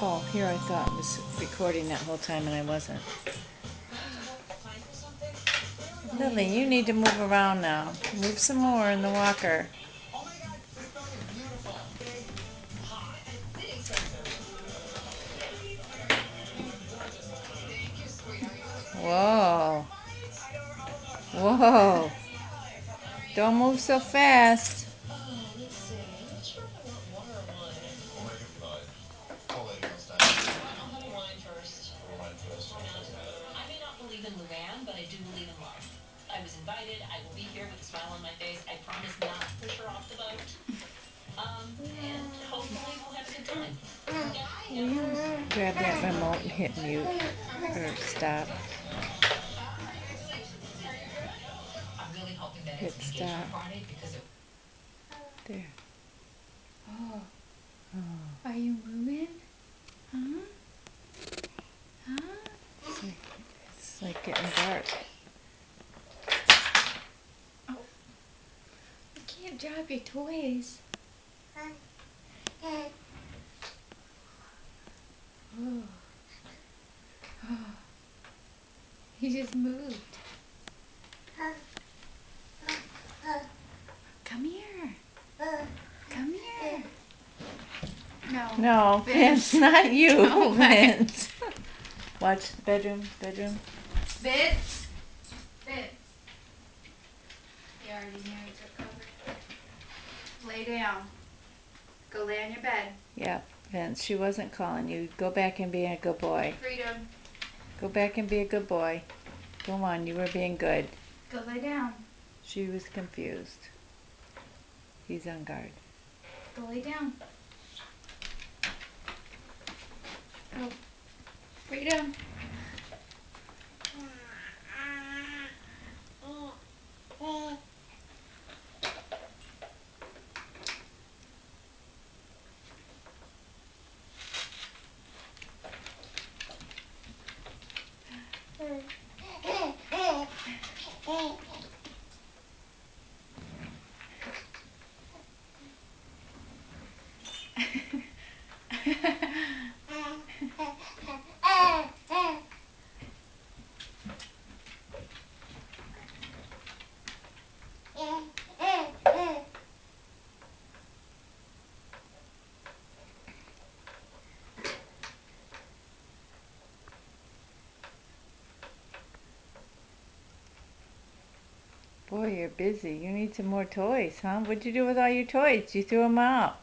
Oh, here I thought I was recording that whole time and I wasn't. Lily, you need to move around now. Move some more in the walker. Whoa. Whoa. Don't move so fast. Will you grab that remote and hit mute or stop? Hit stop. There. Oh, Oh, are you moving? Huh? Huh? it's like getting dark. Oh, you can't drop your toys. Oh, oh. He just moved. Come here. Come here. No. No, Vince, not you, Go away. Vince. Watch, bedroom. Vince. Vince. He already knew he took cover. Lay down. Go lay on your bed. Yep, Vince, she wasn't calling you. Go back and be a good boy. Freedom. Go back and be a good boy. Go on, you were being good. Go lay down. She was confused. He's on guard. Go lay down. Go. Freedom. Boy, you're busy. You need some more toys, huh? What'd you do with all your toys? You threw them out.